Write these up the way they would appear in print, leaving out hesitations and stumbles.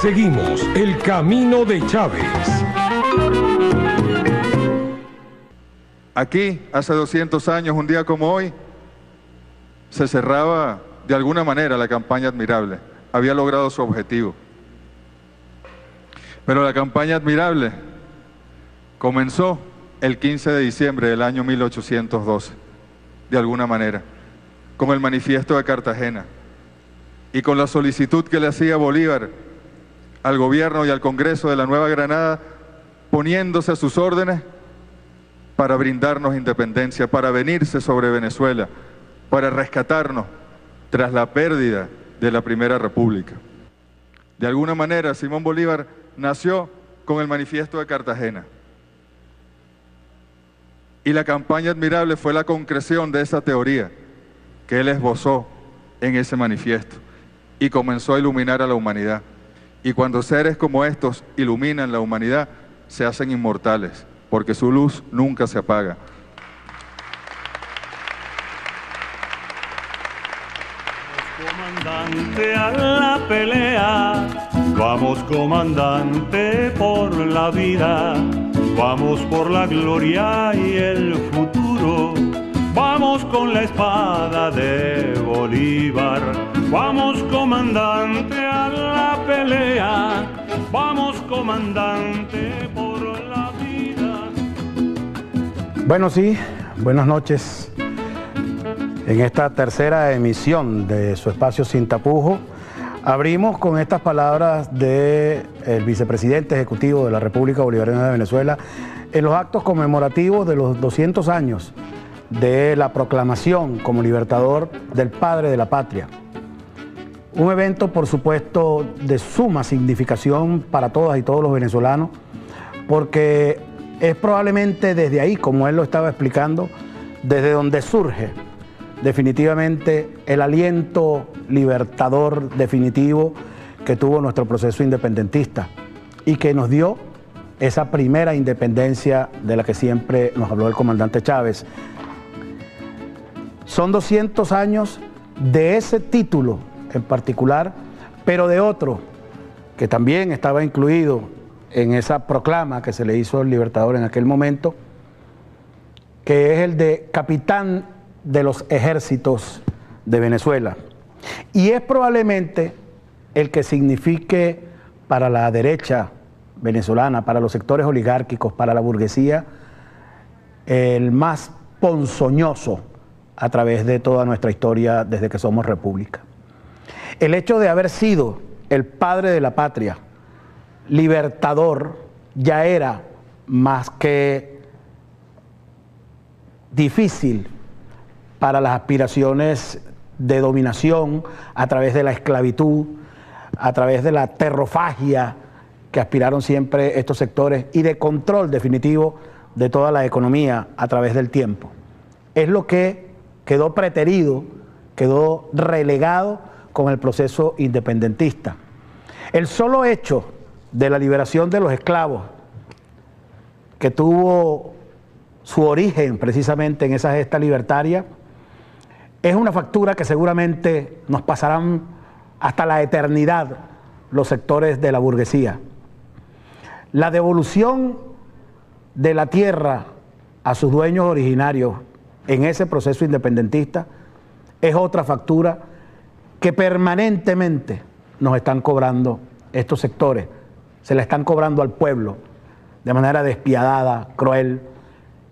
Seguimos el camino de Chávez. Aquí, hace 200 años, un día como hoy, se cerraba de alguna manera la campaña Admirable. Había logrado su objetivo. Pero la campaña Admirable comenzó el 15 de diciembre del año 1812, de alguna manera, con el Manifiesto de Cartagena y con la solicitud que le hacía Bolívar al gobierno y al Congreso de la Nueva Granada, poniéndose a sus órdenes para brindarnos independencia, para venirse sobre Venezuela, para rescatarnos tras la pérdida de la Primera República. De alguna manera, Simón Bolívar nació con el Manifiesto de Cartagena. Y la campaña Admirable fue la concreción de esa teoría que él esbozó en ese manifiesto y comenzó a iluminar a la humanidad. Y cuando seres como estos iluminan la humanidad, se hacen inmortales, porque su luz nunca se apaga. Comandante, a la pelea, vamos comandante por la vida, vamos por la gloria y el futuro, vamos con la espada de Bolívar, vamos comandante a la pelea, vamos comandante por la vida. Bueno, sí, buenas noches. En esta tercera emisión de su espacio Sin Tapujos, abrimos con estas palabras del vicepresidente ejecutivo de la República Bolivariana de Venezuela en los actos conmemorativos de los 200 años de la proclamación como libertador del padre de la patria. Un evento, por supuesto, de suma significación para todas y todos los venezolanos, porque es probablemente desde ahí, como él lo estaba explicando, desde donde surge definitivamente el aliento libertador definitivo que tuvo nuestro proceso independentista y que nos dio esa primera independencia de la que siempre nos habló el comandante Chávez. Son 200 años de ese título en particular, pero de otro que también estaba incluido en esa proclama que se le hizo al libertador en aquel momento, que es el de capitán de los ejércitos de Venezuela. Y es probablemente el que signifique para la derecha venezolana, para los sectores oligárquicos, para la burguesía, el más ponzoñoso a través de toda nuestra historia desde que somos república. El hecho de haber sido el padre de la patria, libertador, ya era más que difícil para las aspiraciones de dominación a través de la esclavitud, a través de la terrofagia que aspiraron siempre estos sectores y de control definitivo de toda la economía a través del tiempo. Es lo que quedó preterido, quedó relegado con el proceso independentista. El solo hecho de la liberación de los esclavos, que tuvo su origen precisamente en esa gesta libertaria, es una factura que seguramente nos pasarán hasta la eternidad los sectores de la burguesía. La devolución de la tierra a sus dueños originarios en ese proceso independentista es otra factura que permanentemente nos están cobrando estos sectores, se le están cobrando al pueblo de manera despiadada, cruel,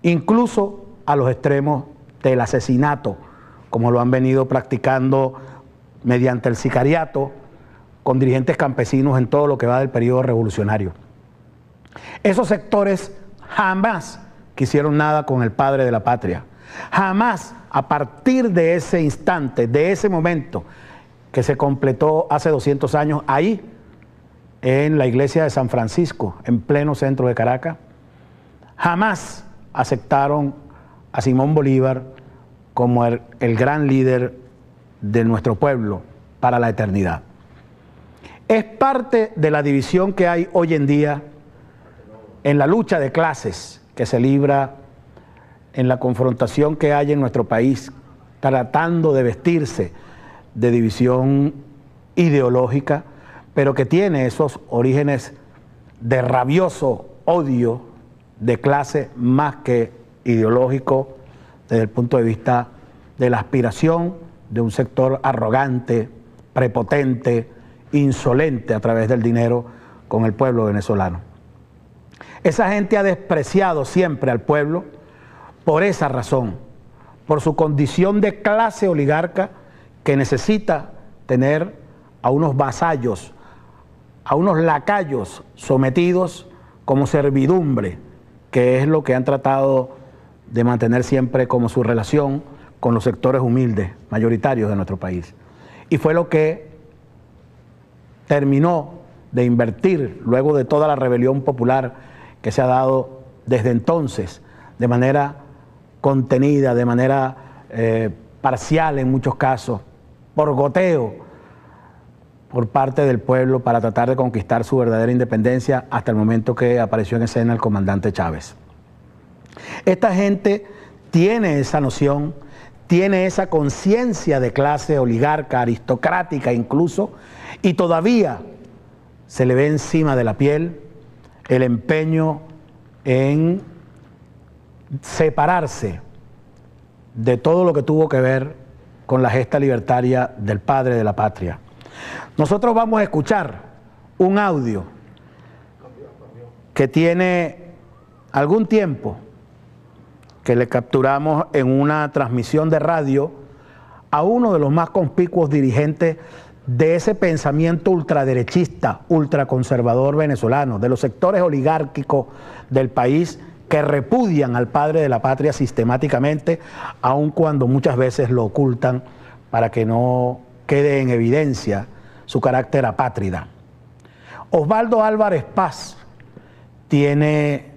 incluso a los extremos del asesinato, como lo han venido practicando mediante el sicariato con dirigentes campesinos en todo lo que va del periodo revolucionario. Esos sectores jamás quisieron nada con el padre de la patria. Jamás, a partir de ese instante, de ese momento que se completó hace 200 años, ahí, en la iglesia de San Francisco, en pleno centro de Caracas, jamás aceptaron a Simón Bolívar como el gran líder de nuestro pueblo para la eternidad. Es parte de la división que hay hoy en día en la lucha de clases que se libra, en la confrontación que hay en nuestro país, tratando de vestirse de división ideológica, pero que tiene esos orígenes de rabioso odio de clase más que ideológico, desde el punto de vista de la aspiración de un sector arrogante, prepotente, insolente a través del dinero con el pueblo venezolano. Esa gente ha despreciado siempre al pueblo por esa razón, por su condición de clase oligarca que necesita tener a unos vasallos, a unos lacayos sometidos como servidumbre, que es lo que han tratado de mantener siempre como su relación con los sectores humildes, mayoritarios de nuestro país. Y fue lo que terminó de invertir, luego de toda la rebelión popular que se ha dado desde entonces, de manera contenida, de manera parcial en muchos casos, por goteo, por parte del pueblo para tratar de conquistar su verdadera independencia hasta el momento que apareció en escena el comandante Chávez. Esta gente tiene esa noción, tiene esa conciencia de clase oligarca, aristocrática incluso, y todavía se le ve encima de la piel el empeño en separarse de todo lo que tuvo que ver con la gesta libertaria del padre de la patria. Nosotros vamos a escuchar un audio que tiene algún tiempo, que le capturamos en una transmisión de radio a uno de los más conspicuos dirigentes de ese pensamiento ultraderechista, ultraconservador venezolano, de los sectores oligárquicos del país que repudian al padre de la patria sistemáticamente, aun cuando muchas veces lo ocultan para que no quede en evidencia su carácter apátrida. Osvaldo Álvarez Paz tiene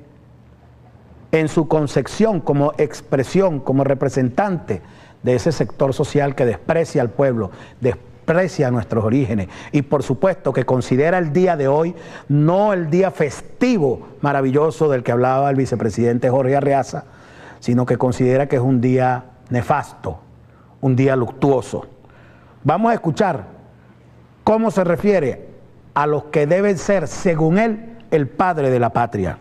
en su concepción como expresión, como representante de ese sector social que desprecia al pueblo, desprecia nuestros orígenes y por supuesto que considera el día de hoy no el día festivo maravilloso del que hablaba el vicepresidente Jorge Arreaza, sino que considera que es un día nefasto, un día luctuoso. Vamos a escuchar cómo se refiere a los que deben ser, según él, el padre de la patria.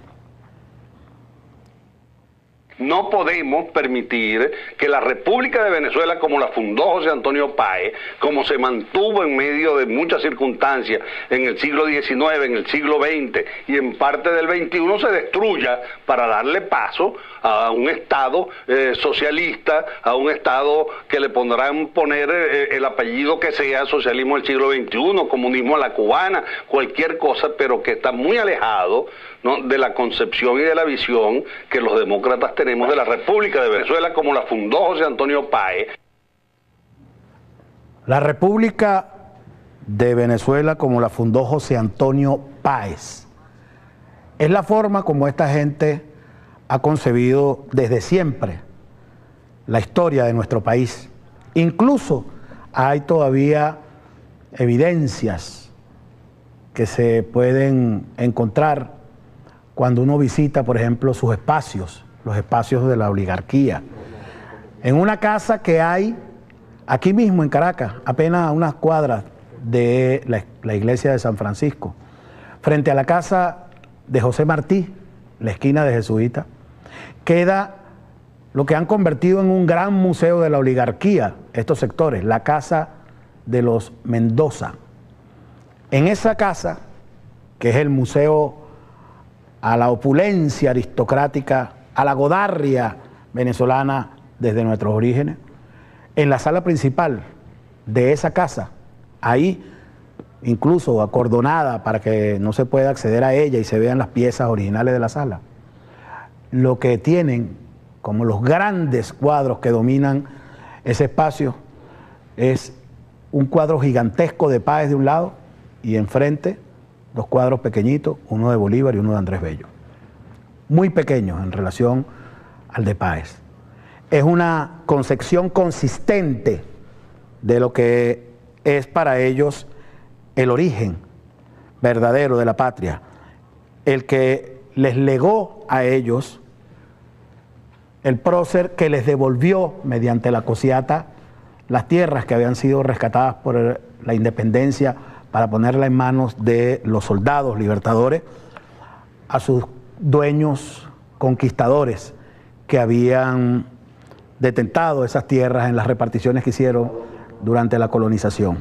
No podemos permitir que la República de Venezuela, como la fundó José Antonio Páez, como se mantuvo en medio de muchas circunstancias en el siglo XIX, en el siglo XX y en parte del XXI, se destruya para darle paso a un Estado socialista, a un Estado que le pondrán poner el apellido que sea, socialismo del siglo XXI, comunismo a la cubana, cualquier cosa, pero que está muy alejado, ¿no?, de la concepción y de la visión que los demócratas tenemos de la República de Venezuela como la fundó José Antonio Páez. La República de Venezuela como la fundó José Antonio Páez es la forma como esta gente ha concebido desde siempre la historia de nuestro país. Incluso hay todavía evidencias que se pueden encontrar cuando uno visita, por ejemplo, sus espacios, los espacios de la oligarquía. En una casa que hay aquí mismo en Caracas, apenas a unas cuadras de la iglesia de San Francisco, frente a la casa de José Martí, la esquina de Jesuita, queda lo que han convertido en un gran museo de la oligarquía, estos sectores, la casa de los Mendoza. En esa casa, que es el museo a la opulencia aristocrática, a la godarria venezolana desde nuestros orígenes, en la sala principal de esa casa, ahí incluso acordonada para que no se pueda acceder a ella y se vean las piezas originales de la sala, lo que tienen como los grandes cuadros que dominan ese espacio es un cuadro gigantesco de Páez de un lado y enfrente dos cuadros pequeñitos, uno de Bolívar y uno de Andrés Bello, muy pequeños en relación al de Páez. Es una concepción consistente de lo que es para ellos el origen verdadero de la patria, el que les legó a ellos el prócer que les devolvió mediante la cosiata las tierras que habían sido rescatadas por la independencia para ponerla en manos de los soldados libertadores, a sus dueños conquistadores que habían detentado esas tierras en las reparticiones que hicieron durante la colonización.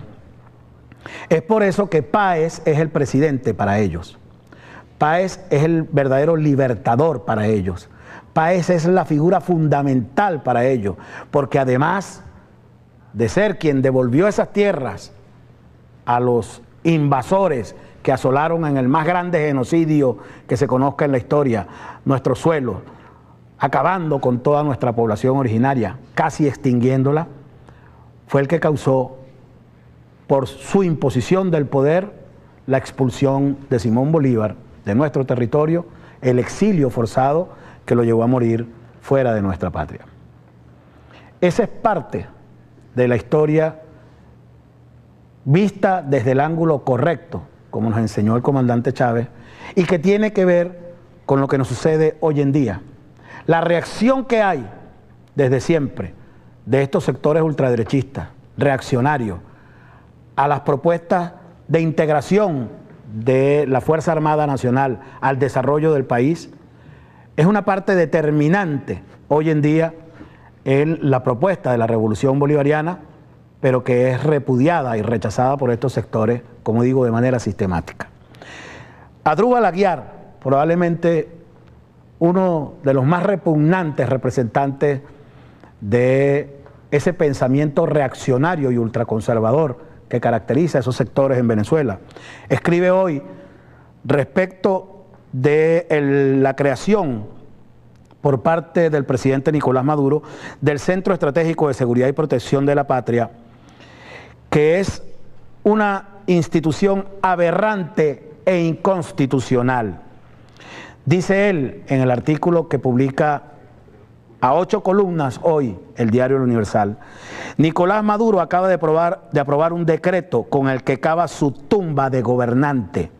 Es por eso que Páez es el presidente para ellos. Páez es el verdadero libertador para ellos. Páez es la figura fundamental para ellos, porque además de ser quien devolvió esas tierras a los invasores que asolaron en el más grande genocidio que se conozca en la historia nuestro suelo, acabando con toda nuestra población originaria, casi extinguiéndola, fue el que causó, por su imposición del poder, la expulsión de Simón Bolívar de nuestro territorio, el exilio forzado que lo llevó a morir fuera de nuestra patria. Esa es parte de la historia vista desde el ángulo correcto, como nos enseñó el comandante Chávez, y que tiene que ver con lo que nos sucede hoy en día. La reacción que hay desde siempre de estos sectores ultraderechistas, reaccionarios, a las propuestas de integración de la Fuerza Armada Nacional al desarrollo del país, es una parte determinante hoy en día en la propuesta de la Revolución Bolivariana, pero que es repudiada y rechazada por estos sectores, como digo, de manera sistemática. Adrúbal Aguiar, probablemente uno de los más repugnantes representantes de ese pensamiento reaccionario y ultraconservador que caracteriza a esos sectores en Venezuela, escribe hoy respecto de la creación por parte del presidente Nicolás Maduro del Centro Estratégico de Seguridad y Protección de la Patria, que es una institución aberrante e inconstitucional. Dice él en el artículo que publica a 8 columnas hoy el diario El Universal: Nicolás Maduro acaba de aprobar un decreto con el que cava su tumba de gobernante.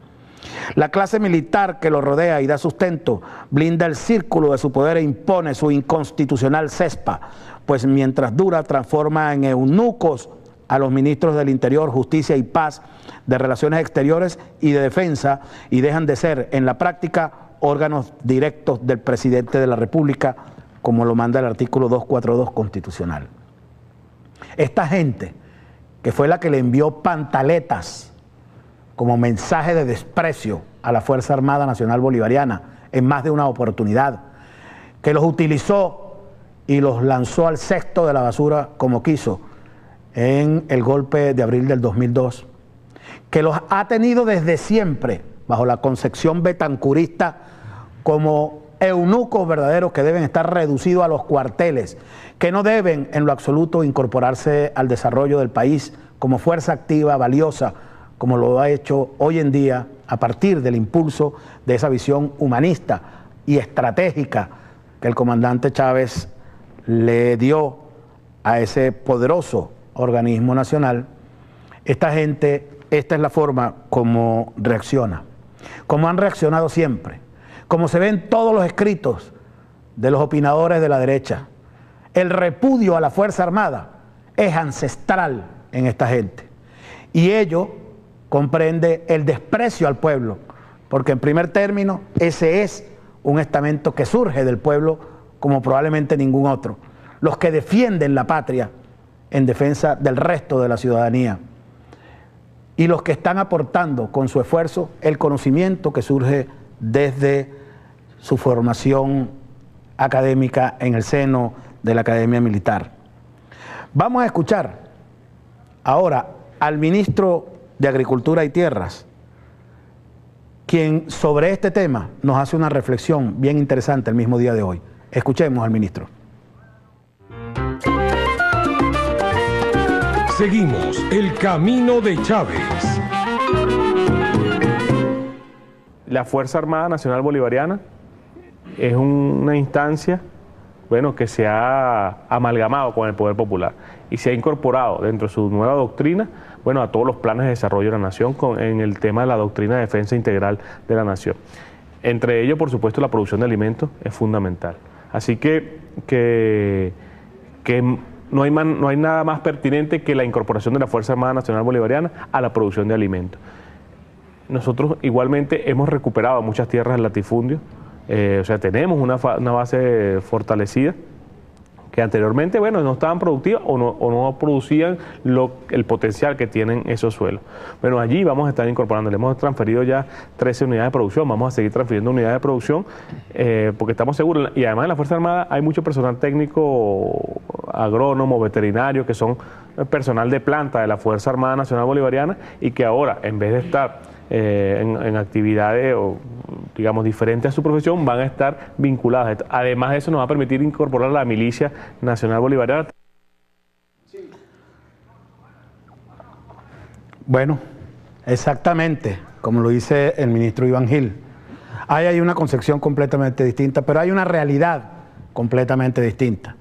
La clase militar que lo rodea y da sustento blinda el círculo de su poder e impone su inconstitucional cespa, pues mientras dura transforma en eunucos a los ministros del Interior, Justicia y Paz, de Relaciones Exteriores y de Defensa, y dejan de ser en la práctica órganos directos del presidente de la República, como lo manda el artículo 242 constitucional. Esta gente, que fue la que le envió pantaletas como mensaje de desprecio a la Fuerza Armada Nacional Bolivariana en más de una oportunidad, que los utilizó y los lanzó al cesto de la basura como quiso en el golpe de abril del 2002, que los ha tenido desde siempre bajo la concepción betancurista como eunucos verdaderos que deben estar reducidos a los cuarteles, que no deben en lo absoluto incorporarse al desarrollo del país como fuerza activa, valiosa, como lo ha hecho hoy en día a partir del impulso de esa visión humanista y estratégica que el comandante Chávez le dio a ese poderoso organismo nacional. Esta gente, esta es la forma como reacciona, como han reaccionado siempre, como se ven todos los escritos de los opinadores de la derecha. El repudio a la Fuerza Armada es ancestral en esta gente, y ello comprende el desprecio al pueblo, porque en primer término ese es un estamento que surge del pueblo como probablemente ningún otro, los que defienden la patria en defensa del resto de la ciudadanía, y los que están aportando con su esfuerzo el conocimiento que surge desde su formación académica en el seno de la Academia Militar. Vamos a escuchar ahora al ministro de Agricultura y Tierras, quien sobre este tema nos hace una reflexión bien interesante el mismo día de hoy. Escuchemos al ministro. Seguimos el camino de Chávez. La Fuerza Armada Nacional Bolivariana es una instancia, bueno, que se ha amalgamado con el poder popular y se ha incorporado dentro de su nueva doctrina, bueno, a todos los planes de desarrollo de la nación en el tema de la doctrina de defensa integral de la nación. Entre ellos, por supuesto, la producción de alimentos es fundamental. Así que no hay nada más pertinente que la incorporación de la Fuerza Armada Nacional Bolivariana a la producción de alimentos. Nosotros igualmente hemos recuperado muchas tierras del latifundio, o sea, tenemos una base fortalecida, que anteriormente, bueno, no estaban productivas o no producían el potencial que tienen esos suelos. Bueno, allí vamos a estar incorporando, le hemos transferido ya 13 unidades de producción, vamos a seguir transfiriendo unidades de producción, porque estamos seguros, y además en la Fuerza Armada hay mucho personal técnico, agrónomo, veterinario, que son personal de planta de la Fuerza Armada Nacional Bolivariana, y que ahora, en vez de estar en actividades, digamos, diferentes a su profesión, van a estar vinculadas. Además de eso, nos va a permitir incorporar a la Milicia Nacional Bolivariana. Bueno, exactamente, como lo dice el ministro Iván Gil. Ahí hay una concepción completamente distinta, pero hay una realidad completamente distinta,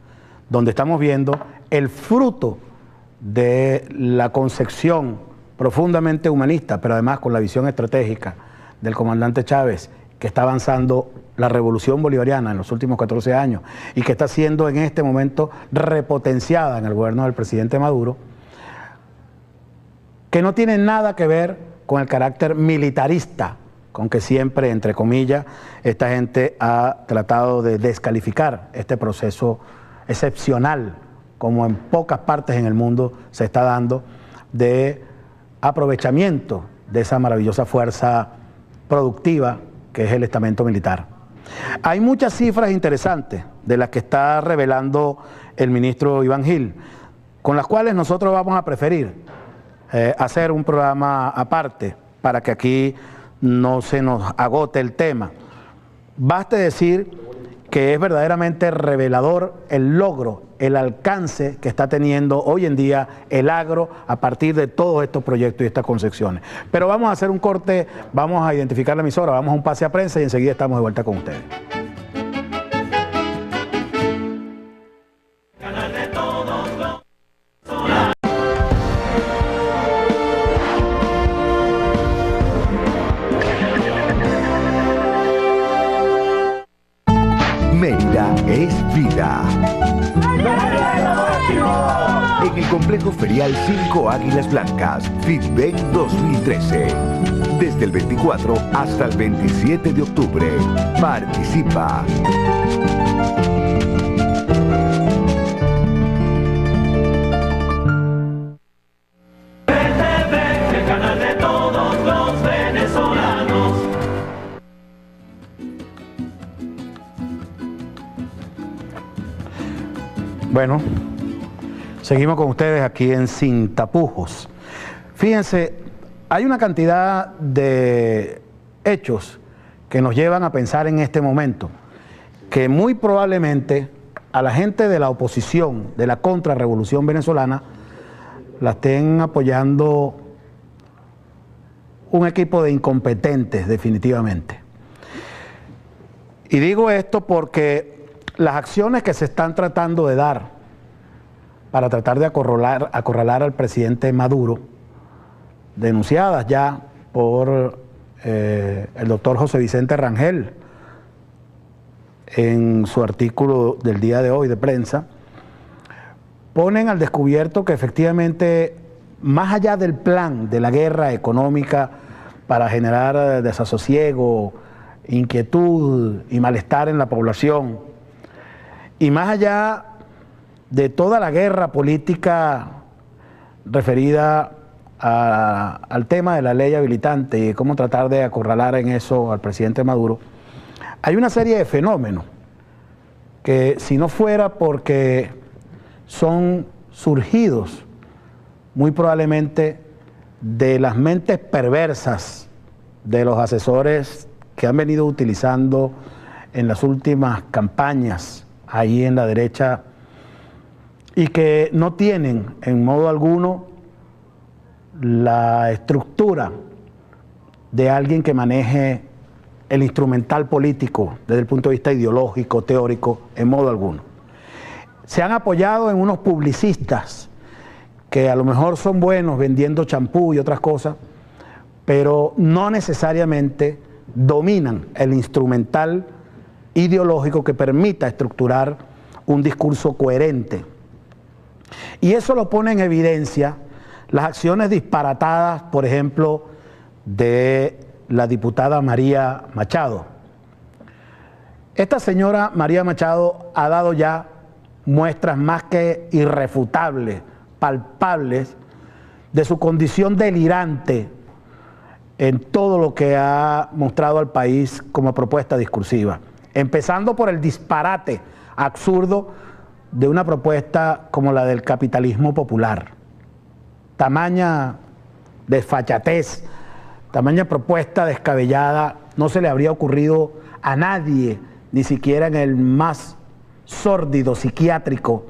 donde estamos viendo el fruto de la concepción profundamente humanista, pero además con la visión estratégica del comandante Chávez, que está avanzando la revolución bolivariana en los últimos 14 años y que está siendo en este momento repotenciada en el gobierno del presidente Maduro, que no tiene nada que ver con el carácter militarista con que siempre, entre comillas, esta gente ha tratado de descalificar este proceso excepcional, como en pocas partes en el mundo se está dando, de aprovechamiento de esa maravillosa fuerza productiva que es el estamento militar. Hay muchas cifras interesantes de las que está revelando el ministro Iván Gil, con las cuales nosotros vamos a preferir hacer un programa aparte para que aquí no se nos agote el tema. Baste decir que es verdaderamente revelador el logro, el alcance que está teniendo hoy en día el agro a partir de todos estos proyectos y estas concepciones. Pero vamos a hacer un corte, vamos a identificar la emisora, vamos a un pase a prensa y enseguida estamos de vuelta con ustedes. Mérida es vida. En el complejo ferial 5 Águilas Blancas, FITBEN 2013. Desde el 24 hasta el 27 de octubre. Participa. El canal de todos los venezolanos. Bueno, seguimos con ustedes aquí en Sin Tapujos. Fíjense, hay una cantidad de hechos que nos llevan a pensar en este momento que muy probablemente a la gente de la oposición, de la contrarrevolución venezolana, la estén apoyando un equipo de incompetentes definitivamente. Y digo esto porque las acciones que se están tratando de dar para tratar de acorralar al presidente Maduro, denunciadas ya por el doctor José Vicente Rangel en su artículo del día de hoy de prensa, ponen al descubierto que efectivamente, más allá del plan de la guerra económica para generar desasosiego, inquietud y malestar en la población, y más allá de toda la guerra política referida al tema de la ley habilitante y cómo tratar de acorralar en eso al presidente Maduro, hay una serie de fenómenos que, si no fuera porque son surgidos muy probablemente de las mentes perversas de los asesores que han venido utilizando en las últimas campañas ahí en la derecha y que no tienen en modo alguno la estructura de alguien que maneje el instrumental político desde el punto de vista ideológico, teórico, en modo alguno. Se han apoyado en unos publicistas que a lo mejor son buenos vendiendo champú y otras cosas, pero no necesariamente dominan el instrumental ideológico que permita estructurar un discurso coherente Y eso lo pone en evidencia las acciones disparatadas, por ejemplo, de la diputada María Machado. Esta señora María Machado ha dado ya muestras más que irrefutables, palpables, de su condición delirante en todo lo que ha mostrado al país como propuesta discursiva, empezando por el disparate absurdo de una propuesta como la del capitalismo popular. Tamaña desfachatez, tamaña propuesta descabellada, no se le habría ocurrido a nadie, ni siquiera en el más sórdido psiquiátrico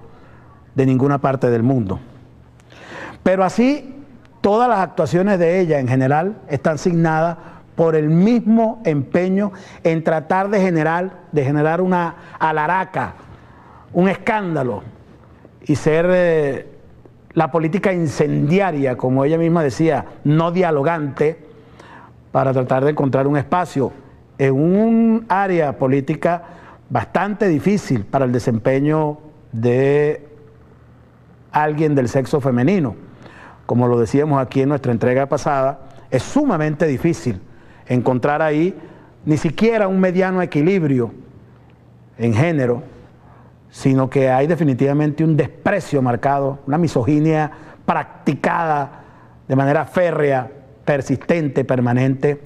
de ninguna parte del mundo. Pero así, todas las actuaciones de ella en general están signadas por el mismo empeño en tratar de generar una alaraca, un escándalo, y ser la política incendiaria, como ella misma decía, no dialogante, para tratar de encontrar un espacio en un área política bastante difícil para el desempeño de alguien del sexo femenino. Como lo decíamos aquí en nuestra entrega pasada, es sumamente difícil encontrar ahí ni siquiera un mediano equilibrio en género, sino que hay definitivamente un desprecio marcado, una misoginia practicada de manera férrea, persistente, permanente,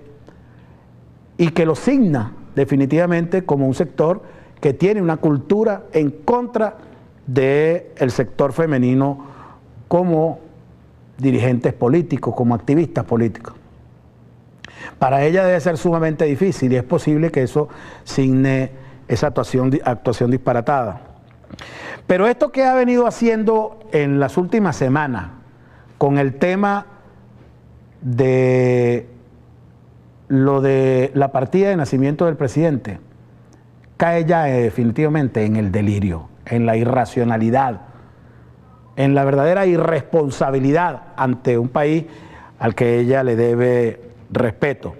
y que lo signa definitivamente como un sector que tiene una cultura en contra del sector femenino como dirigentes políticos, como activistas políticos. Para ella debe ser sumamente difícil y es posible que eso signe esa actuación disparatada. Pero esto que ha venido haciendo en las últimas semanas con el tema de lo de la partida de nacimiento del presidente, cae ya definitivamente en el delirio, en la irracionalidad, en la verdadera irresponsabilidad ante un país al que ella le debe respeto.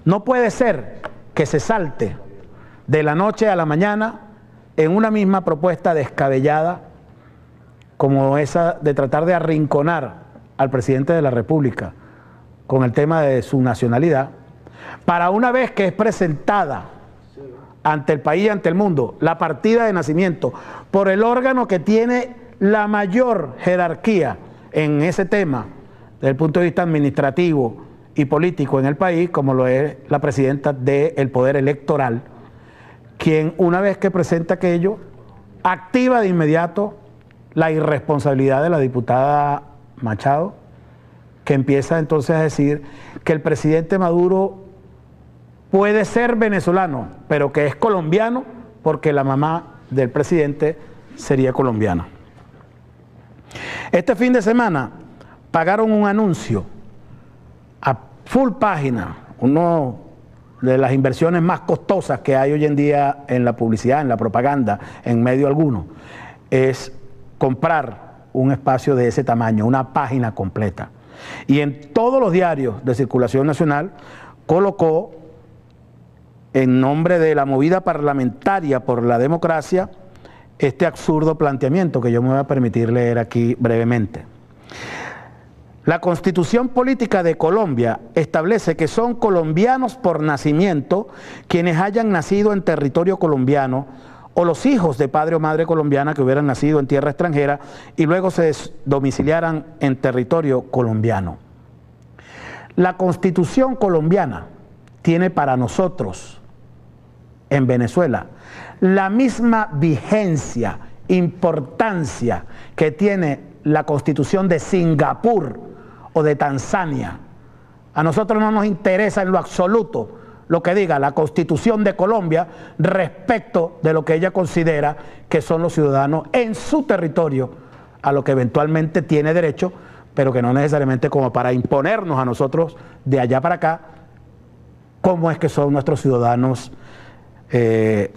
No puede ser que se salte de la noche a la mañana en una misma propuesta descabellada como esa de tratar de arrinconar al presidente de la República con el tema de su nacionalidad, para una vez que es presentada ante el país y ante el mundo la partida de nacimiento por el órgano que tiene la mayor jerarquía en ese tema desde el punto de vista administrativo y político en el país, como lo es la presidenta del Poder Electoral, quien una vez que presenta aquello, activa de inmediato la irresponsabilidad de la diputada Machado, que empieza entonces a decir que el presidente Maduro puede ser venezolano, pero que es colombiano porque la mamá del presidente sería colombiana. Este fin de semana pagaron un anuncio a full página, uno de las inversiones más costosas que hay hoy en día en la publicidad, en la propaganda, en medio alguno, es comprar un espacio de ese tamaño, una página completa. Y en todos los diarios de circulación nacional colocó, en nombre de la movida parlamentaria por la democracia, este absurdo planteamiento que yo me voy a permitir leer aquí brevemente. La Constitución Política de Colombia establece que son colombianos por nacimiento quienes hayan nacido en territorio colombiano o los hijos de padre o madre colombiana que hubieran nacido en tierra extranjera y luego se domiciliaran en territorio colombiano. La Constitución colombiana tiene para nosotros en Venezuela la misma vigencia, importancia que tiene la Constitución de Singapur o de Tanzania. A nosotros no nos interesa en lo absoluto lo que diga la Constitución de Colombia respecto de lo que ella considera que son los ciudadanos en su territorio, a lo que eventualmente tiene derecho, pero que no necesariamente como para imponernos a nosotros de allá para acá cómo es que son nuestros ciudadanos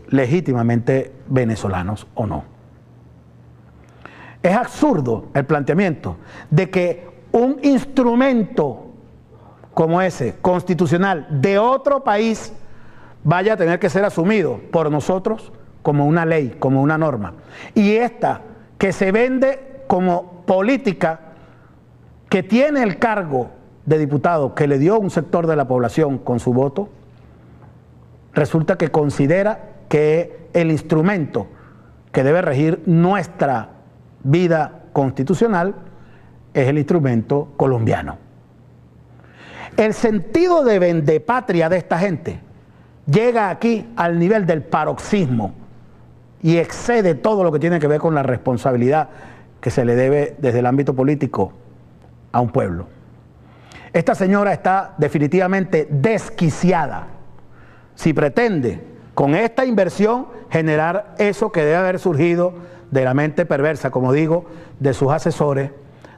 legítimamente venezolanos o no. Es absurdo el planteamiento de que un instrumento como ese, constitucional, de otro país, vaya a tener que ser asumido por nosotros como una ley, como una norma. Y esta, que se vende como política, que tiene el cargo de diputado que le dio un sector de la población con su voto, resulta que considera que el instrumento que debe regir nuestra vida constitucional es el instrumento colombiano. El sentido de vendepatria de esta gente llega aquí al nivel del paroxismo y excede todo lo que tiene que ver con la responsabilidad que se le debe desde el ámbito político a un pueblo. Esta señora está definitivamente desquiciada si pretende con esta inversión generar eso que debe haber surgido de la mente perversa, como digo, de sus asesores,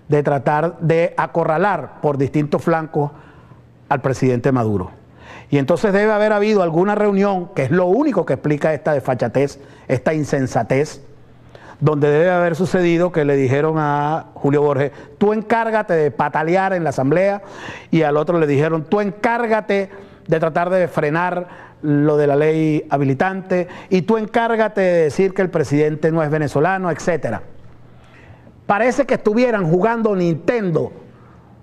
de tratar de acorralar por distintos flancos al presidente Maduro. Y entonces debe haber habido alguna reunión, que es lo único que explica esta desfachatez, esta insensatez, donde debe haber sucedido que le dijeron a Julio Borges, tú encárgate de patalear en la asamblea, y al otro le dijeron, tú encárgate de tratar de frenar lo de la ley habilitante, y tú encárgate de decir que el presidente no es venezolano, etcétera. Parece que estuvieran jugando Nintendo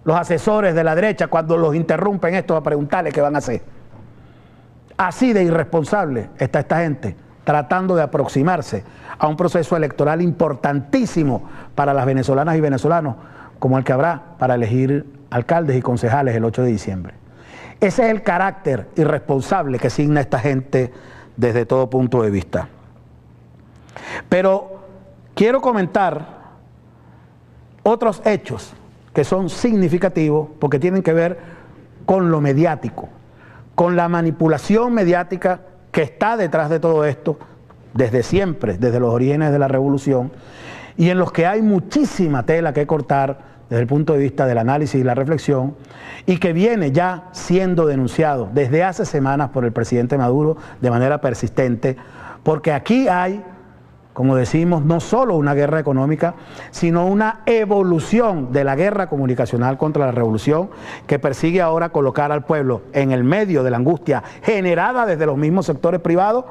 los asesores de la derecha cuando los interrumpen estos a preguntarle qué van a hacer. Así de irresponsable está esta gente, tratando de aproximarse a un proceso electoral importantísimo para las venezolanas y venezolanos, como el que habrá para elegir alcaldes y concejales el 8 de diciembre. Ese es el carácter irresponsable que signa esta gente desde todo punto de vista. Pero quiero comentar otros hechos que son significativos porque tienen que ver con lo mediático, con la manipulación mediática que está detrás de todo esto desde siempre, desde los orígenes de la revolución, y en los que hay muchísima tela que cortar desde el punto de vista del análisis y la reflexión, y que viene ya siendo denunciado desde hace semanas por el presidente Maduro de manera persistente, porque aquí hay, como decimos, no solo una guerra económica, sino una evolución de la guerra comunicacional contra la revolución que persigue ahora colocar al pueblo en el medio de la angustia generada desde los mismos sectores privados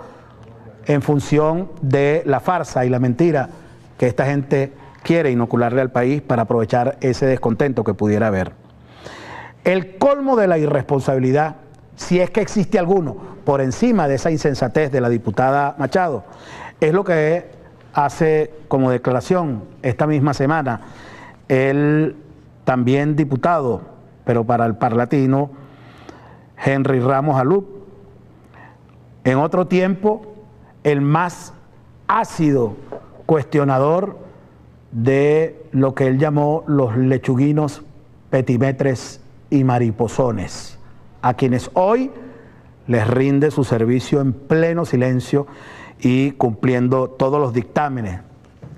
en función de la farsa y la mentira que esta gente quiere inocularle al país para aprovechar ese descontento que pudiera haber. El colmo de la irresponsabilidad, si es que existe alguno, por encima de esa insensatez de la diputada Machado, es lo que hace como declaración esta misma semana el también diputado, pero para el Parlatino, Henry Ramos Alup. En otro tiempo, el más ácido cuestionador de lo que él llamó los lechuguinos, petimetres y mariposones, a quienes hoy les rinde su servicio en pleno silencio y cumpliendo todos los dictámenes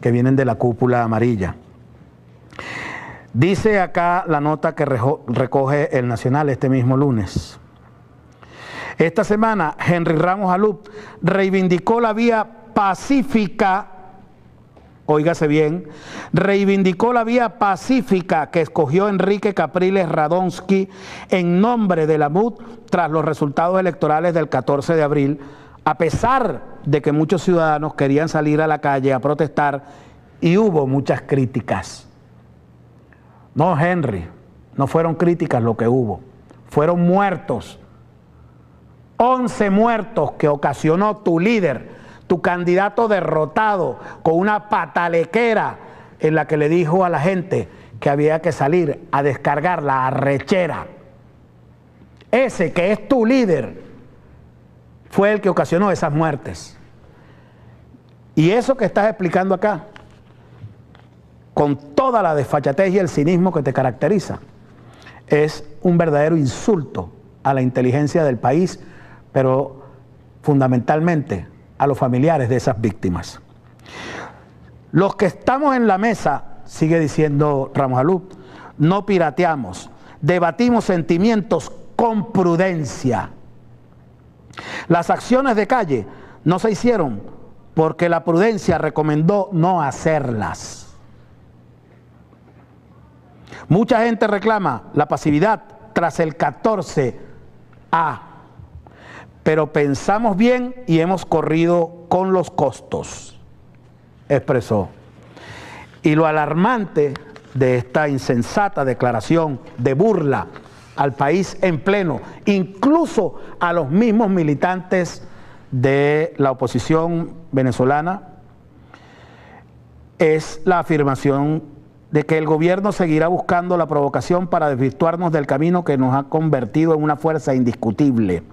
que vienen de la cúpula amarilla. Dice acá la nota que recoge el Nacional este mismo lunes. Esta semana, Henry Ramos Alup reivindicó la vía pacífica, óigase bien, reivindicó la vía pacífica que escogió Enrique Capriles Radonsky en nombre de la MUD tras los resultados electorales del 14 de abril, a pesar de que muchos ciudadanos querían salir a la calle a protestar y hubo muchas críticas. No, Henry, no fueron críticas lo que hubo, fueron muertos. 11 muertos que ocasionó tu líder, tu candidato derrotado, con una patalequera en la que le dijo a la gente que había que salir a descargar la arrechera. Ese que es tu líder fue el que ocasionó esas muertes. Y eso que estás explicando acá, con toda la desfachatez y el cinismo que te caracteriza, es un verdadero insulto a la inteligencia del país, pero fundamentalmente a los familiares de esas víctimas. Los que estamos en la mesa, sigue diciendo Ramos Alup, no pirateamos, debatimos sentimientos con prudencia. Las acciones de calle no se hicieron porque la prudencia recomendó no hacerlas. Mucha gente reclama la pasividad tras el 14A, pero pensamos bien y hemos corrido con los costos, expresó. Y lo alarmante de esta insensata declaración de burla al país en pleno, incluso a los mismos militantes de la oposición venezolana, es la afirmación de que el gobierno seguirá buscando la provocación para desvirtuarnos del camino que nos ha convertido en una fuerza indiscutible.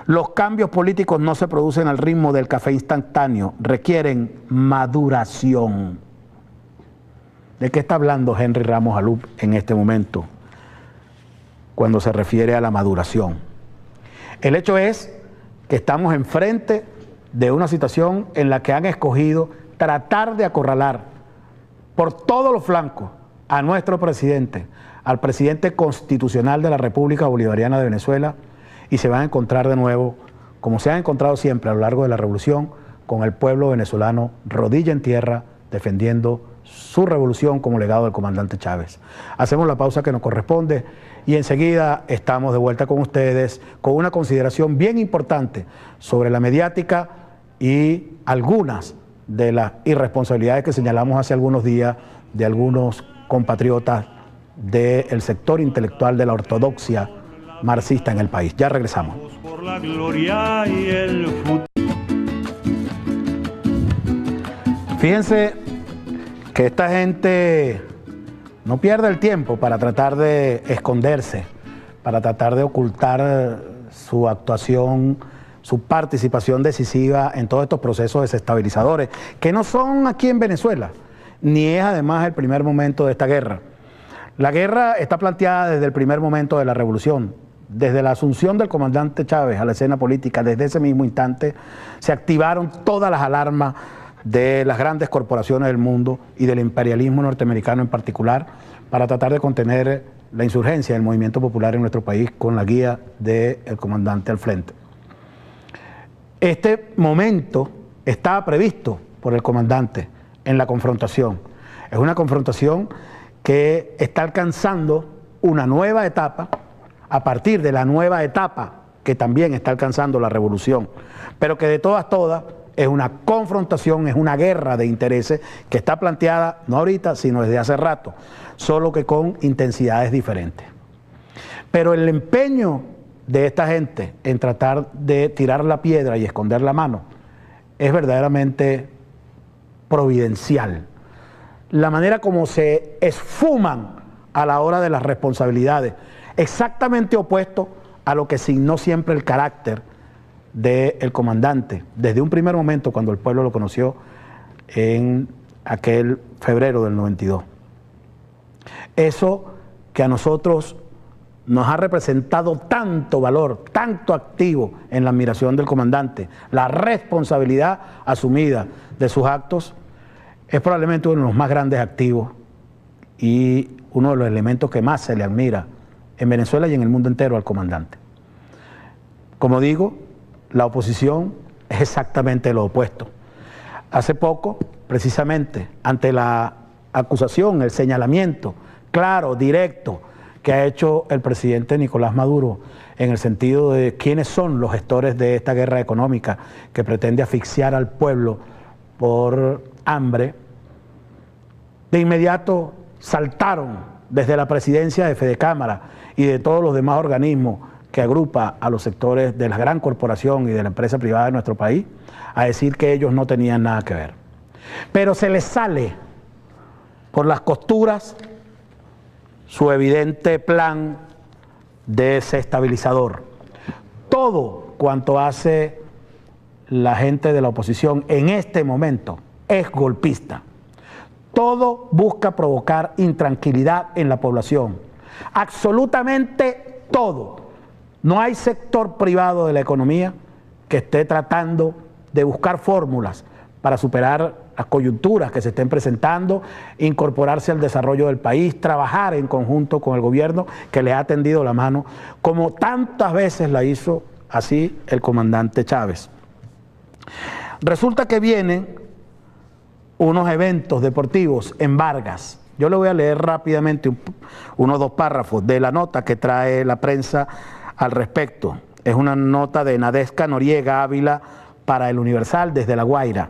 Los cambios políticos no se producen al ritmo del café instantáneo, requieren maduración. ¿De qué está hablando Henry Ramos Alup en este momento cuando se refiere a la maduración? El hecho es que estamos enfrente de una situación en la que han escogido tratar de acorralar por todos los flancos a nuestro presidente, al presidente constitucional de la República Bolivariana de Venezuela, y se van a encontrar de nuevo, como se han encontrado siempre a lo largo de la revolución, con el pueblo venezolano rodilla en tierra, defendiendo su revolución como legado del comandante Chávez. Hacemos la pausa que nos corresponde y enseguida estamos de vuelta con ustedes con una consideración bien importante sobre la mediática y algunas de las irresponsabilidades que señalamos hace algunos días de algunos compatriotas del sector intelectual de la ortodoxia marxista en el país. Ya regresamos. Por la gloria y el futuro. Fíjense que esta gente no pierde el tiempo para tratar de esconderse, para tratar de ocultar su actuación, su participación decisiva en todos estos procesos desestabilizadores, que no son aquí en Venezuela, ni es además el primer momento de esta guerra. La guerra está planteada desde el primer momento de la revolución. Desde la asunción del comandante Chávez a la escena política, desde ese mismo instante, se activaron todas las alarmas de las grandes corporaciones del mundo y del imperialismo norteamericano en particular, para tratar de contener la insurgencia del movimiento popular en nuestro país con la guía del comandante al frente. Este momento estaba previsto por el comandante en la confrontación. Es una confrontación que está alcanzando una nueva etapa a partir de la nueva etapa que también está alcanzando la revolución, pero que de todas es una confrontación, es una guerra de intereses que está planteada no ahorita, sino desde hace rato, solo que con intensidades diferentes. Pero el empeño de esta gente en tratar de tirar la piedra y esconder la mano es verdaderamente providencial. La manera como se esfuman a la hora de las responsabilidades, exactamente opuesto a lo que signó siempre el carácter del comandante, desde un primer momento cuando el pueblo lo conoció en aquel febrero del 92. Eso que a nosotros nos ha representado tanto valor, tanto activo en la admiración del comandante, la responsabilidad asumida de sus actos, es probablemente uno de los más grandes activos y uno de los elementos que más se le admira en Venezuela y en el mundo entero al comandante. Como digo, la oposición es exactamente lo opuesto. Hace poco, precisamente, ante la acusación, el señalamiento claro, directo, que ha hecho el presidente Nicolás Maduro en el sentido de quiénes son los gestores de esta guerra económica que pretende asfixiar al pueblo por hambre, de inmediato saltaron desde la presidencia de Fedecámara y de todos los demás organismos que agrupa a los sectores de la gran corporación y de la empresa privada de nuestro país, a decir que ellos no tenían nada que ver. Pero se les sale por las costuras su evidente plan desestabilizador. Todo cuanto hace la gente de la oposición en este momento es golpista. Todo busca provocar intranquilidad en la población. Absolutamente todo. No hay sector privado de la economía que esté tratando de buscar fórmulas para superar las coyunturas que se estén presentando, incorporarse al desarrollo del país, trabajar en conjunto con el gobierno que le ha tendido la mano, como tantas veces la hizo así el comandante Chávez. Resulta que vienen unos eventos deportivos en Vargas. Yo le voy a leer rápidamente unos dos párrafos de la nota que trae la prensa al respecto. Es una nota de Nadezca Noriega Ávila para El Universal desde La Guaira.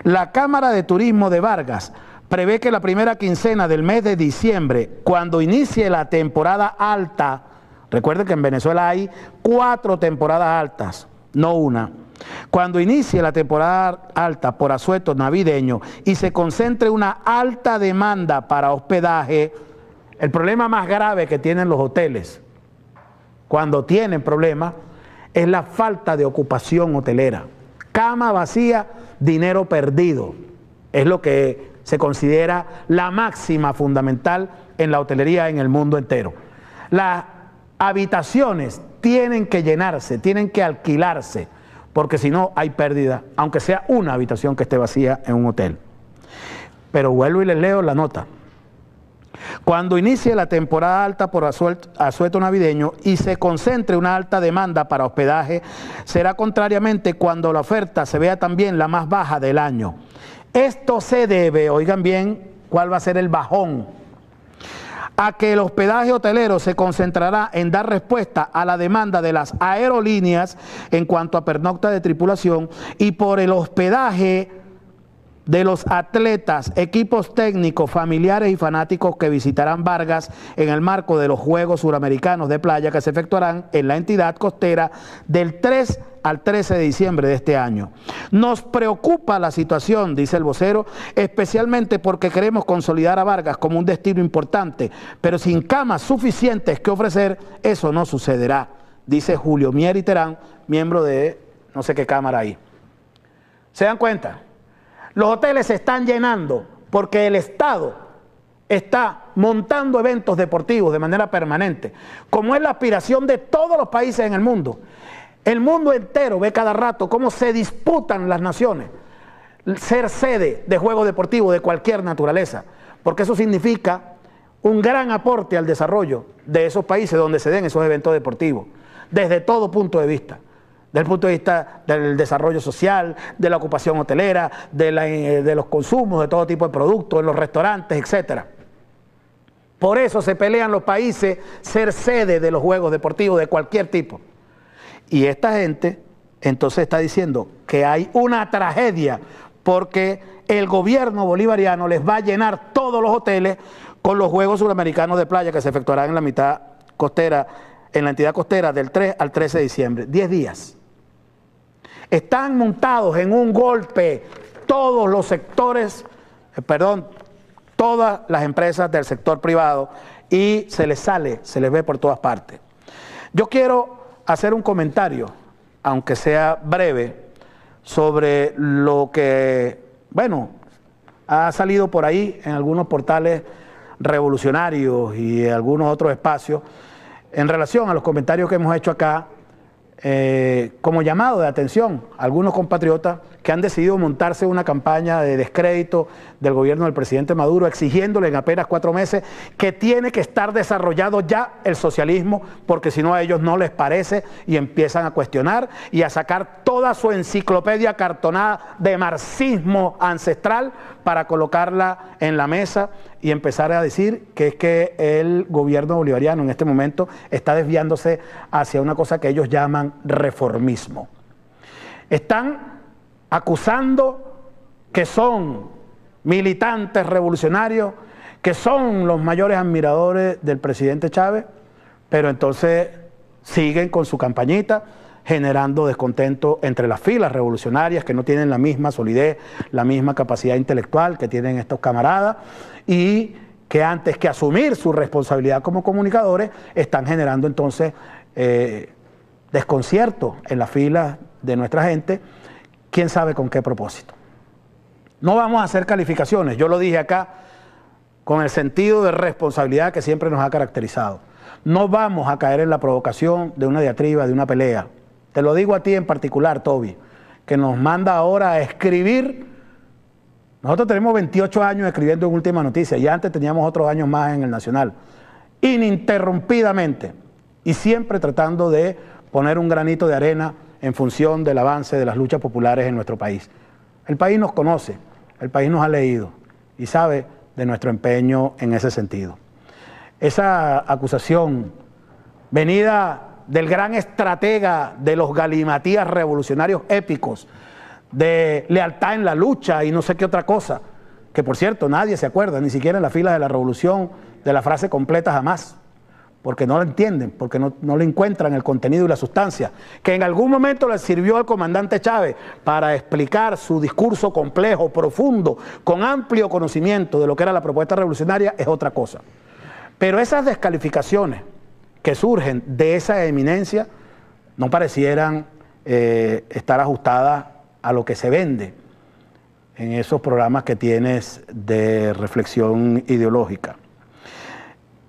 La Cámara de Turismo de Vargas prevé que la primera quincena del mes de diciembre, cuando inicie la temporada alta, recuerden que en Venezuela hay 4 temporadas altas, no una. Cuando inicie la temporada alta por asueto navideño y se concentre una alta demanda para hospedaje, el problema más grave que tienen los hoteles, cuando tienen problemas, es la falta de ocupación hotelera. Cama vacía, dinero perdido. Es lo que se considera la máxima fundamental en la hotelería en el mundo entero. Las habitaciones tienen que llenarse, tienen que alquilarse, porque si no hay pérdida, aunque sea una habitación que esté vacía en un hotel. Pero vuelvo y les leo la nota. Cuando inicie la temporada alta por asueto navideño y se concentre una alta demanda para hospedaje, será contrariamente cuando la oferta se vea también la más baja del año. Esto se debe, oigan bien, ¿cuál va a ser el bajón? A que el hospedaje hotelero se concentrará en dar respuesta a la demanda de las aerolíneas en cuanto a pernocta de tripulación y por el hospedaje de los atletas, equipos técnicos, familiares y fanáticos que visitarán Vargas en el marco de los Juegos Suramericanos de Playa que se efectuarán en la entidad costera del 3 al 13 de diciembre de este año. Nos preocupa la situación, dice el vocero, especialmente porque queremos consolidar a Vargas como un destino importante, pero sin camas suficientes que ofrecer, eso no sucederá, dice Julio Mieri Terán, miembro de no sé qué cámara ahí. ¿Se dan cuenta? Los hoteles se están llenando porque el Estado está montando eventos deportivos de manera permanente, como es la aspiración de todos los países en el mundo. El mundo entero ve cada rato cómo se disputan las naciones ser sede de juegos deportivos de cualquier naturaleza, porque eso significa un gran aporte al desarrollo de esos países donde se den esos eventos deportivos, desde todo punto de vista. Desde el punto de vista del desarrollo social, de la ocupación hotelera, de los consumos de todo tipo de productos, en los restaurantes, etc. Por eso se pelean los países ser sede de los juegos deportivos de cualquier tipo. Y esta gente entonces está diciendo que hay una tragedia porque el gobierno bolivariano les va a llenar todos los hoteles con los Juegos Suramericanos de Playa que se efectuarán en la mitad costera, en la entidad costera del 3 al 13 de diciembre, 10 días. Están montados en un golpe todos los sectores, todas las empresas del sector privado y se les sale, se les ve por todas partes. Yo quiero hacer un comentario, aunque sea breve, sobre lo que, bueno, ha salido por ahí en algunos portales revolucionarios y algunos otros espacios en relación a los comentarios que hemos hecho acá como llamado de atención a algunos compatriotas que han decidido montarse una campaña de descrédito del gobierno del presidente Maduro, exigiéndole en apenas 4 meses que tiene que estar desarrollado ya el socialismo, porque si no a ellos no les parece y empiezan a cuestionar y a sacar toda su enciclopedia cartonada de marxismo ancestral para colocarla en la mesa y empezar a decir que es que el gobierno bolivariano en este momento está desviándose hacia una cosa que ellos llaman reformismo. Están acusando que son militantes revolucionarios, que son los mayores admiradores del presidente Chávez, pero entonces siguen con su campañita generando descontento entre las filas revolucionarias que no tienen la misma solidez, la misma capacidad intelectual que tienen estos camaradas y que antes que asumir su responsabilidad como comunicadores están generando entonces desconcierto en las filas de nuestra gente, quién sabe con qué propósito. No vamos a hacer calificaciones, yo lo dije acá con el sentido de responsabilidad que siempre nos ha caracterizado. No vamos a caer en la provocación de una diatriba, de una pelea. Te lo digo a ti en particular, Toby, que nos manda ahora a escribir. Nosotros tenemos 28 años escribiendo en Última Noticia y antes teníamos otros años más en el Nacional, ininterrumpidamente y siempre tratando de poner un granito de arena en función del avance de las luchas populares en nuestro país. El país nos conoce, el país nos ha leído y sabe de nuestro empeño en ese sentido. Esa acusación venida del gran estratega de los galimatías revolucionarios épicos, de lealtad en la lucha y no sé qué otra cosa, que por cierto nadie se acuerda, ni siquiera en las filas de la revolución, de la frase completa jamás, porque no la entienden, porque no le encuentran el contenido y la sustancia, que en algún momento le sirvió al comandante Chávez para explicar su discurso complejo, profundo, con amplio conocimiento de lo que era la propuesta revolucionaria, es otra cosa. Pero esas descalificaciones que surgen de esa eminencia no parecieran estar ajustadas a lo que se vende en esos programas que tienes de reflexión ideológica.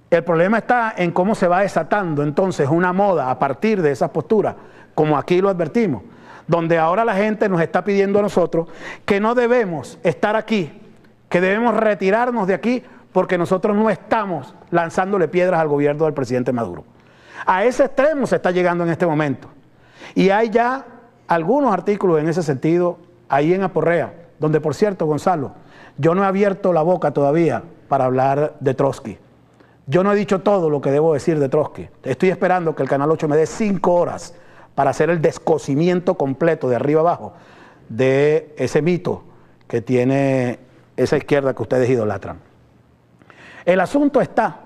El problema está en cómo se va desatando entonces una moda a partir de esas posturas, como aquí lo advertimos, donde ahora la gente nos está pidiendo a nosotros que no debemos estar aquí, que debemos retirarnos de aquí porque nosotros no estamos lanzándole piedras al gobierno del presidente Maduro. A ese extremo se está llegando en este momento. Y hay ya algunos artículos en ese sentido ahí en Aporrea, donde por cierto, Gonzalo, yo no he abierto la boca todavía para hablar de Trotsky. Yo no he dicho todo lo que debo decir de Trotsky. Estoy esperando que el Canal 8 me dé 5 horas para hacer el descosimiento completo de arriba abajo de ese mito que tiene esa izquierda que ustedes idolatran. El asunto está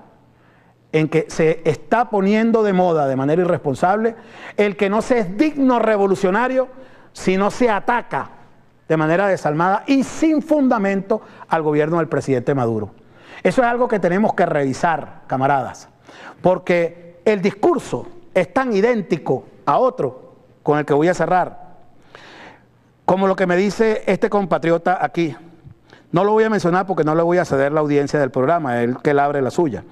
en que se está poniendo de moda de manera irresponsable el que no se es digno revolucionario si no se ataca de manera desalmada y sin fundamento al gobierno del presidente Maduro. Eso es algo que tenemos que revisar, camaradas, porque el discurso es tan idéntico a otro, con el que voy a cerrar, como lo que me dice este compatriota aquí. No lo voy a mencionar porque no le voy a ceder la audiencia del programa, él que él abre la suya.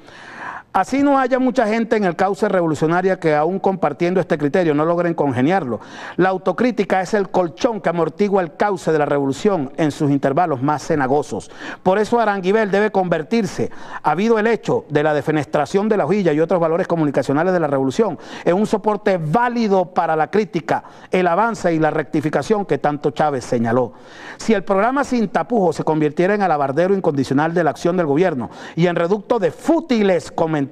Así no haya mucha gente en el cauce revolucionaria que aún compartiendo este criterio no logren congeniarlo. La autocrítica es el colchón que amortigua el cauce de la revolución en sus intervalos más cenagosos. Por eso Aranguibel debe convertirse, habido el hecho de la defenestración de la hojilla y otros valores comunicacionales de la revolución, en un soporte válido para la crítica, el avance y la rectificación que tanto Chávez señaló. Si el programa Sin Tapujos se convirtiera en alabardero incondicional de la acción del gobierno y en reducto de fútiles comentarios,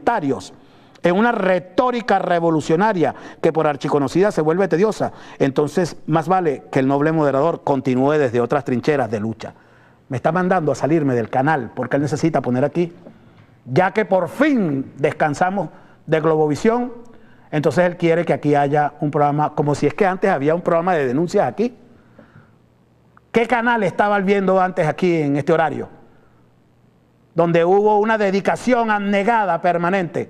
en una retórica revolucionaria que por archiconocida se vuelve tediosa, entonces más vale que el noble moderador continúe desde otras trincheras de lucha. Me está mandando a salirme del canal porque él necesita poner aquí, ya que por fin descansamos de Globovisión, entonces él quiere que aquí haya un programa, como si es que antes había un programa de denuncias aquí. ¿Qué canal estaba viendo antes aquí en este horario? Donde hubo una dedicación abnegada permanente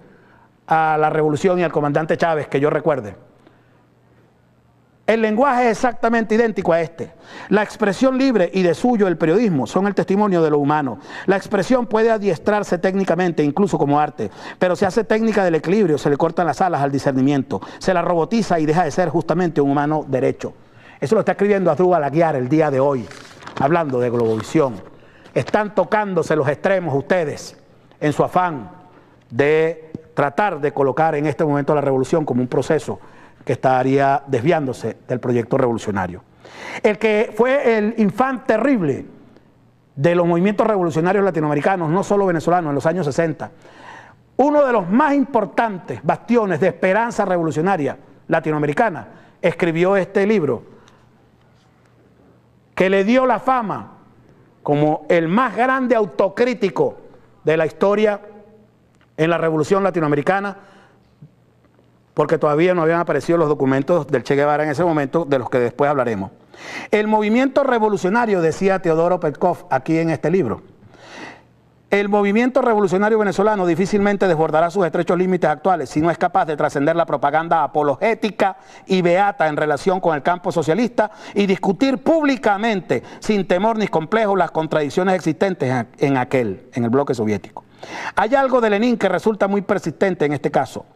a la revolución y al comandante Chávez, que yo recuerde. El lenguaje es exactamente idéntico a este. La expresión libre y de suyo el periodismo son el testimonio de lo humano. La expresión puede adiestrarse técnicamente, incluso como arte, pero se hace técnica del equilibrio, se le cortan las alas al discernimiento, se la robotiza y deja de ser justamente un humano derecho. Eso lo está escribiendo Asdrúbal Aguiar el día de hoy, hablando de Globovisión. Están tocándose los extremos ustedes en su afán de tratar de colocar en este momento la revolución como un proceso que estaría desviándose del proyecto revolucionario. El que fue el infante terrible de los movimientos revolucionarios latinoamericanos, no solo venezolanos, en los años 60, uno de los más importantes bastiones de esperanza revolucionaria latinoamericana, escribió este libro que le dio la fama como el más grande autocrítico de la historia en la revolución latinoamericana, porque todavía no habían aparecido los documentos del Che Guevara en ese momento, de los que después hablaremos. El movimiento revolucionario, decía Teodoro Petkov aquí en este libro, el movimiento revolucionario venezolano difícilmente desbordará sus estrechos límites actuales si no es capaz de trascender la propaganda apologética y beata en relación con el campo socialista y discutir públicamente, sin temor ni complejos, las contradicciones existentes en el bloque soviético. Hay algo de Lenin que resulta muy persistente en este caso.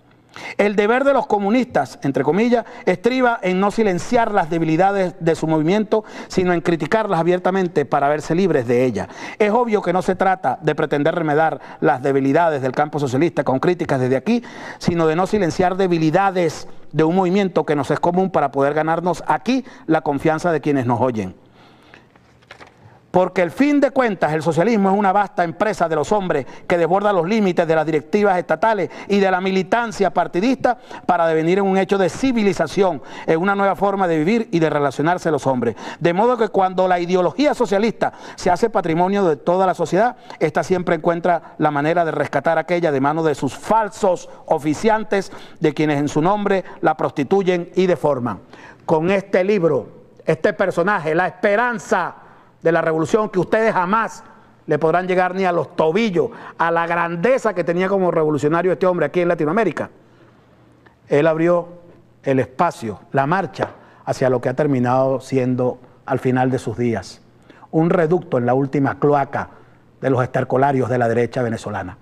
El deber de los comunistas, entre comillas, estriba en no silenciar las debilidades de su movimiento, sino en criticarlas abiertamente para verse libres de ellas. Es obvio que no se trata de pretender remediar las debilidades del campo socialista con críticas desde aquí, sino de no silenciar debilidades de un movimiento que nos es común para poder ganarnos aquí la confianza de quienes nos oyen. porque al fin de cuentas el socialismo es una vasta empresa de los hombres que desborda los límites de las directivas estatales y de la militancia partidista para devenir en un hecho de civilización, en una nueva forma de vivir y de relacionarse los hombres. De modo que cuando la ideología socialista se hace patrimonio de toda la sociedad, ésta siempre encuentra la manera de rescatar aquella de manos de sus falsos oficiantes, de quienes en su nombre la prostituyen y deforman. Con este libro, este personaje, la esperanza de la revolución, que ustedes jamás le podrán llegar ni a los tobillos, a la grandeza que tenía como revolucionario este hombre aquí en Latinoamérica. Él abrió el espacio, la marcha hacia lo que ha terminado siendo al final de sus días un reducto en la última cloaca de los estercolarios de la derecha venezolana.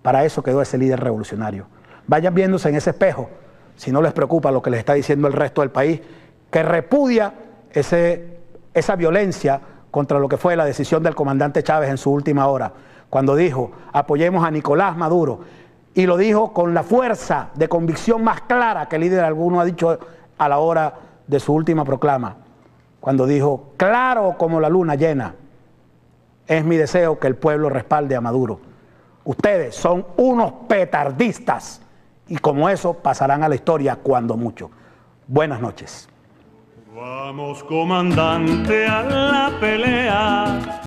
Para eso quedó ese líder revolucionario. Vayan viéndose en ese espejo, si no les preocupa lo que les está diciendo el resto del país, que repudia esa violencia contra lo que fue la decisión del comandante Chávez en su última hora, cuando dijo, apoyemos a Nicolás Maduro, y lo dijo con la fuerza de convicción más clara que el líder alguno ha dicho a la hora de su última proclama, cuando dijo, claro como la luna llena, es mi deseo que el pueblo respalde a Maduro. Ustedes son unos petardistas, y como eso pasarán a la historia cuando mucho. Buenas noches. Vamos, comandante, a la pelea.